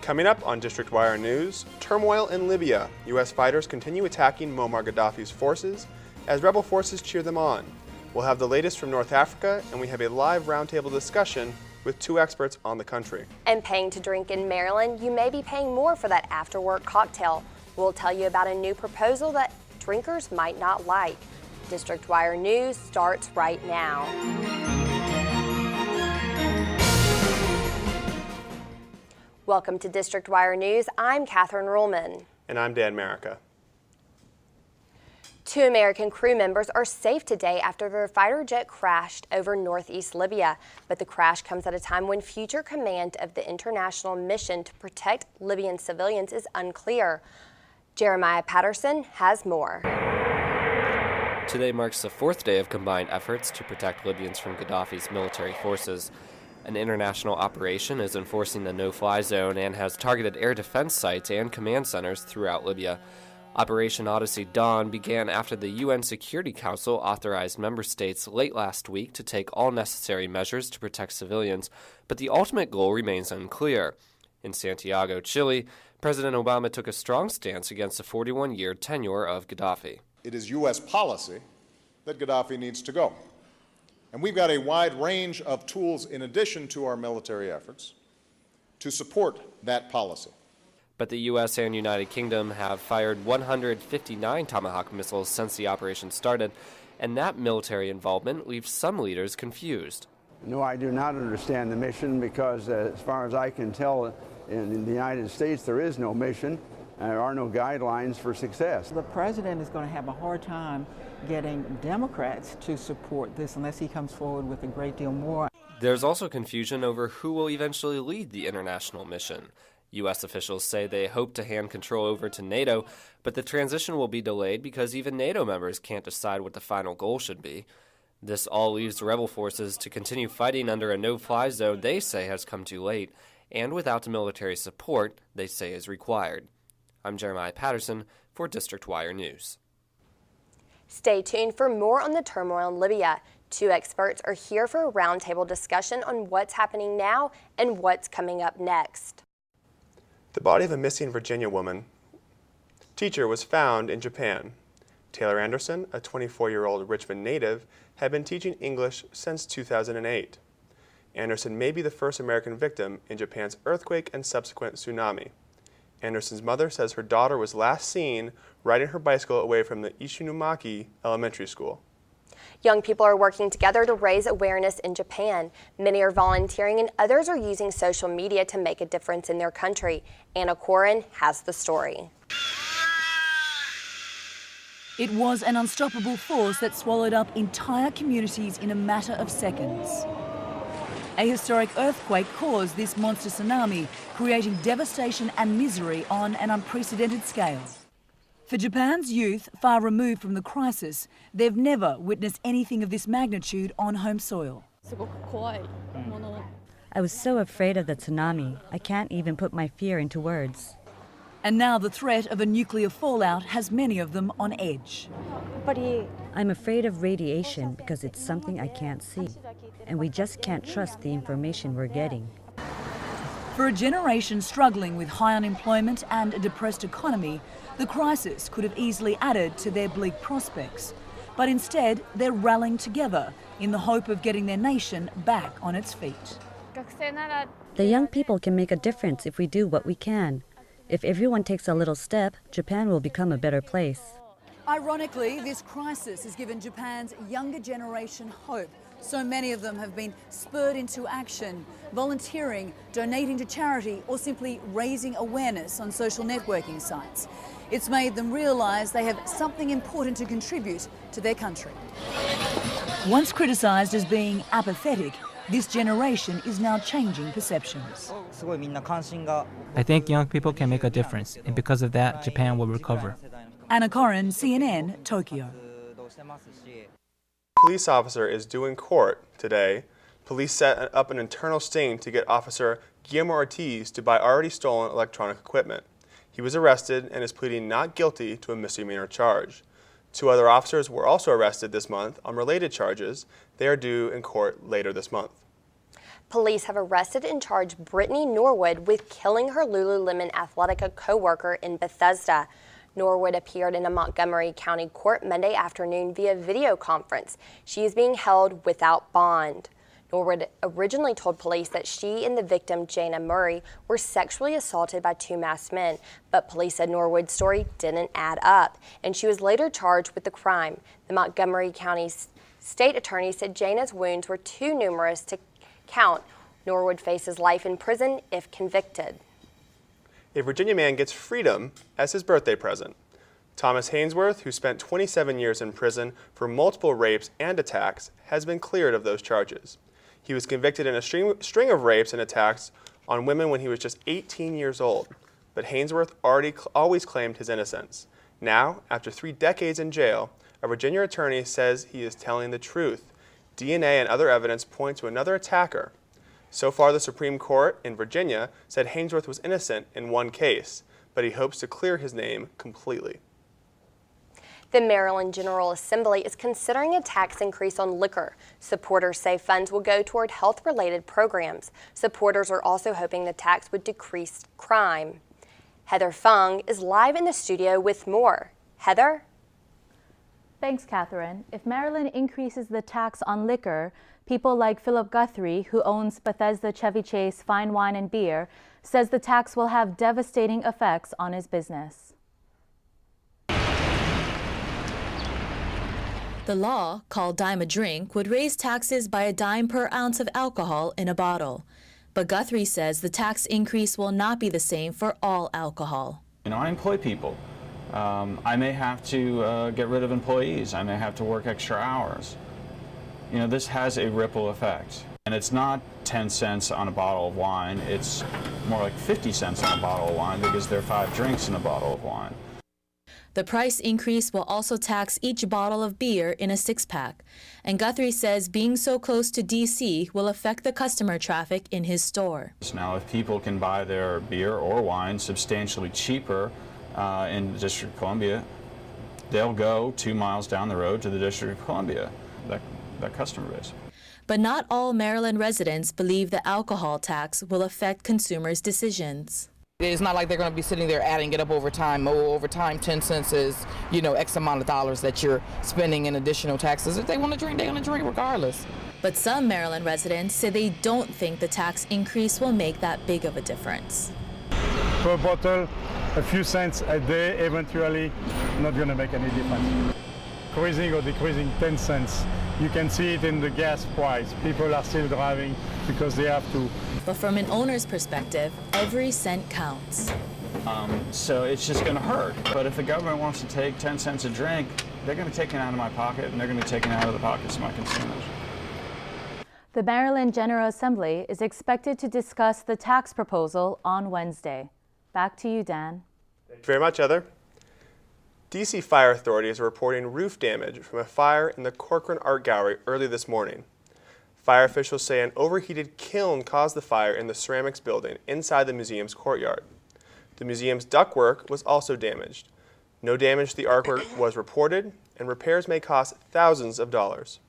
Coming up on District Wire News, turmoil in Libya. U.S. fighters continue attacking Muammar Gaddafi's forces as rebel forces cheer them on. We'll have the latest from North Africa, and we have a live roundtable discussion with two experts on the country. And paying to drink in Maryland, you may be paying more for that after-work cocktail. We'll tell you about a new proposal that drinkers might not like. District Wire News starts right now. Welcome to District Wire News. I'm Catherine Ruhlman. And I'm Dan Marica. Two American crew members are safe today after their fighter jet crashed over northeast Libya. But the crash comes at a time when future command of the international mission to protect Libyan civilians is unclear. Jeremiah Patterson has more. Today marks the fourth day of combined efforts to protect Libyans from Gaddafi's military forces. An international operation is enforcing the no-fly zone and has targeted air defense sites and command centers throughout Libya. Operation Odyssey Dawn began after the UN Security Council authorized member states late last week to take all necessary measures to protect civilians, but the ultimate goal remains unclear. In Santiago, Chile, President Obama took a strong stance against the 41-year tenure of Gaddafi. It is U.S. policy that Gaddafi needs to go. And we've got a wide range of tools in addition to our military efforts to support that policy. But the U.S. and United Kingdom have fired 159 Tomahawk missiles since the operation started, and that military involvement leaves some leaders confused. No, I do not understand the mission because, as far as I can tell, in the United States there is no mission. There are no guidelines for success. The president is going to have a hard time getting Democrats to support this unless he comes forward with a great deal more. There's also confusion over who will eventually lead the international mission. U.S. officials say they hope to hand control over to NATO, but the transition will be delayed because even NATO members can't decide what the final goal should be. This all leaves rebel forces to continue fighting under a no-fly zone they say has come too late, and without the military support they say is required. I'm Jeremiah Patterson for District Wire News. Stay tuned for more on the turmoil in Libya. Two experts are here for a roundtable discussion on what's happening now and what's coming up next. The body of a missing Virginia woman teacher was found in Japan. Taylor Anderson, a 24-year-old Richmond native, had been teaching English since 2008. Anderson may be the first American victim in Japan's earthquake and subsequent tsunami. Anderson's mother says her daughter was last seen riding her bicycle away from the Ishinumaki Elementary School. Young people are working together to raise awareness in Japan. Many are volunteering and others are using social media to make a difference in their country. Anna Corin has the story. It was an unstoppable force that swallowed up entire communities in a matter of seconds. A historic earthquake caused this monster tsunami, creating devastation and misery on an unprecedented scale. For Japan's youth, far removed from the crisis, they've never witnessed anything of this magnitude on home soil. I was so afraid of the tsunami, I can't even put my fear into words. And now the threat of a nuclear fallout has many of them on edge. I'm afraid of radiation because it's something I can't see, and we just can't trust the information we're getting. For a generation struggling with high unemployment and a depressed economy, the crisis could have easily added to their bleak prospects. But instead, they're rallying together in the hope of getting their nation back on its feet. The young people can make a difference if we do what we can. If everyone takes a little step, Japan will become a better place. Ironically, this crisis has given Japan's younger generation hope. So many of them have been spurred into action, volunteering, donating to charity, or simply raising awareness on social networking sites. It's made them realize they have something important to contribute to their country. Once criticized as being apathetic, this generation is now changing perceptions. I think young people can make a difference, and because of that, Japan will recover. Anna Corin, CNN, Tokyo. Police officer is due in court today. Police set up an internal sting to get Officer Guillermo Ortiz to buy already stolen electronic equipment. He was arrested and is pleading not guilty to a misdemeanor charge. Two other officers were also arrested this month on related charges. They are due in court later this month. Police have arrested and charged Brittany Norwood with killing her Lululemon Athletica co-worker in Bethesda. Norwood appeared in a Montgomery County court Monday afternoon via video conference. She is being held without bond. Norwood originally told police that she and the victim, Jana Murray, were sexually assaulted by two masked men, but police said Norwood's story didn't add up, and she was later charged with the crime. The Montgomery County state attorney said Jana's wounds were too numerous to count. Norwood faces life in prison if convicted. A Virginia man gets freedom as his birthday present. Thomas Hainsworth, who spent 27 years in prison for multiple rapes and attacks, has been cleared of those charges. He was convicted in a string of rapes and attacks on women when he was just 18 years old, but Hainsworth always claimed his innocence. Now, after 3 decades in jail, a Virginia attorney says he is telling the truth. DNA and other evidence point to another attacker. So far, the Supreme Court in Virginia said Hainsworth was innocent in one case, but he hopes to clear his name completely. The Maryland General Assembly is considering a tax increase on liquor. Supporters say funds will go toward health-related programs. Supporters are also hoping the tax would decrease crime. Heather Fung is live in the studio with more. Heather? Thanks, Catherine. If Maryland increases the tax on liquor, people like Philip Guthrie, who owns Bethesda Chevy Chase Fine Wine and Beer, says the tax will have devastating effects on his business. The law, called Dime a Drink, would raise taxes by $0.10 per ounce of alcohol in a bottle. But Guthrie says the tax increase will not be the same for all alcohol. I employ people. I may have to get rid of employees. I may have to work extra hours. This has a ripple effect. And it's not 10 cents on a bottle of wine. It's more like 50 cents on a bottle of wine because there are 5 drinks in a bottle of wine. The price increase will also tax each bottle of beer in a 6-pack. And Guthrie says being so close to D.C. will affect the customer traffic in his store. Now, if people can buy their beer or wine substantially cheaper in the District of Columbia, they'll go 2 miles down the road to the District of Columbia, that customer base. But not all Maryland residents believe the alcohol tax will affect consumers' decisions. It's not like they're going to be sitting there adding it up over time. Over time, 10 cents is, X amount of dollars that you're spending in additional taxes. If they want to drink, they're going to drink regardless. But some Maryland residents say they don't think the tax increase will make that big of a difference. Per bottle, a few cents a day, eventually, not going to make any difference. Increasing or decreasing 10 cents. You can see it in the gas price. People are still driving because they have to. But from an owner's perspective, every cent counts. So it's just going to hurt. But if the government wants to take 10 cents a drink, they're going to take it out of my pocket, and they're going to be taken out of the pockets of my consumers. The Maryland General Assembly is expected to discuss the tax proposal on Wednesday. Back to you, Dan. Thank you very much, Heather. D.C. fire authorities are reporting roof damage from a fire in the Corcoran Art Gallery early this morning. Fire officials say an overheated kiln caused the fire in the ceramics building inside the museum's courtyard. The museum's ductwork was also damaged. No damage to the artwork was reported, and repairs may cost thousands of dollars.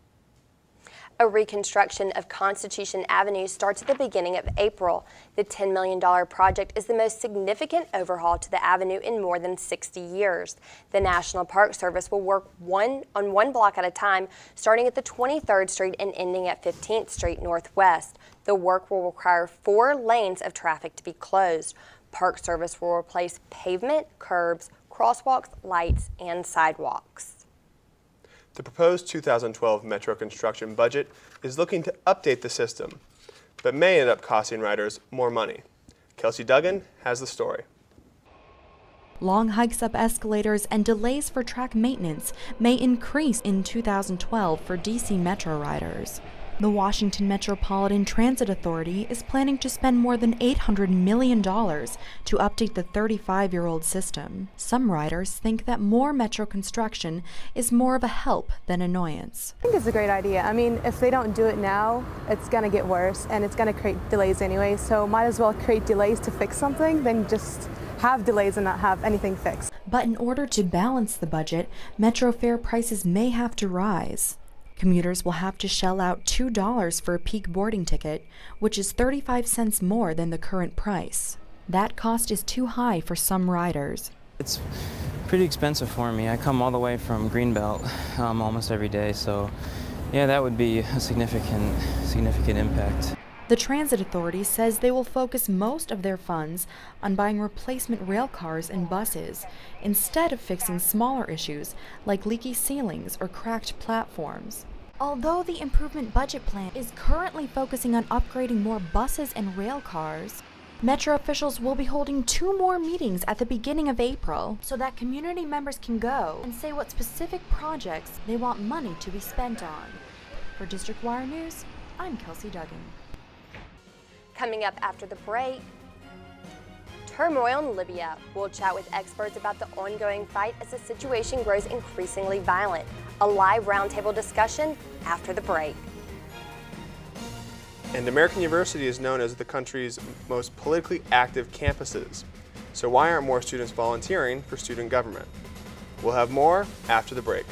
A reconstruction of Constitution Avenue starts at the beginning of April. The $10 million project is the most significant overhaul to the avenue in more than 60 years. The National Park Service will work on one block at a time, starting at the 23rd Street and ending at 15th Street Northwest. The work will require 4 lanes of traffic to be closed. Park Service will replace pavement, curbs, crosswalks, lights, and sidewalks. The proposed 2012 Metro construction budget is looking to update the system, but may end up costing riders more money. Kelsey Duggan has the story. Long hikes up escalators and delays for track maintenance may increase in 2012 for DC Metro riders. The Washington Metropolitan Transit Authority is planning to spend more than $800 million to update the 35-year-old system. Some riders think that more metro construction is more of a help than annoyance. I think it's a great idea. I mean, if they don't do it now, it's going to get worse and it's going to create delays anyway, so might as well create delays to fix something than just have delays and not have anything fixed. But in order to balance the budget, metro fare prices may have to rise. Commuters will have to shell out $2 for a peak boarding ticket, which is 35 cents more than the current price. That cost is too high for some riders. It's pretty expensive for me. I come all the way from Greenbelt almost every day, so yeah, that would be a significant impact. The Transit Authority says they will focus most of their funds on buying replacement rail cars and buses, instead of fixing smaller issues like leaky ceilings or cracked platforms. Although the improvement budget plan is currently focusing on upgrading more buses and rail cars, Metro officials will be holding 2 more meetings at the beginning of April so that community members can go and say what specific projects they want money to be spent on. For District Wire News, I'm Kelsey Duggan. Coming up after the break, turmoil in Libya. We'll chat with experts about the ongoing fight as the situation grows increasingly violent. A live roundtable discussion after the break. And American University is known as the country's most politically active campuses. So why aren't more students volunteering for student government? We'll have more after the break.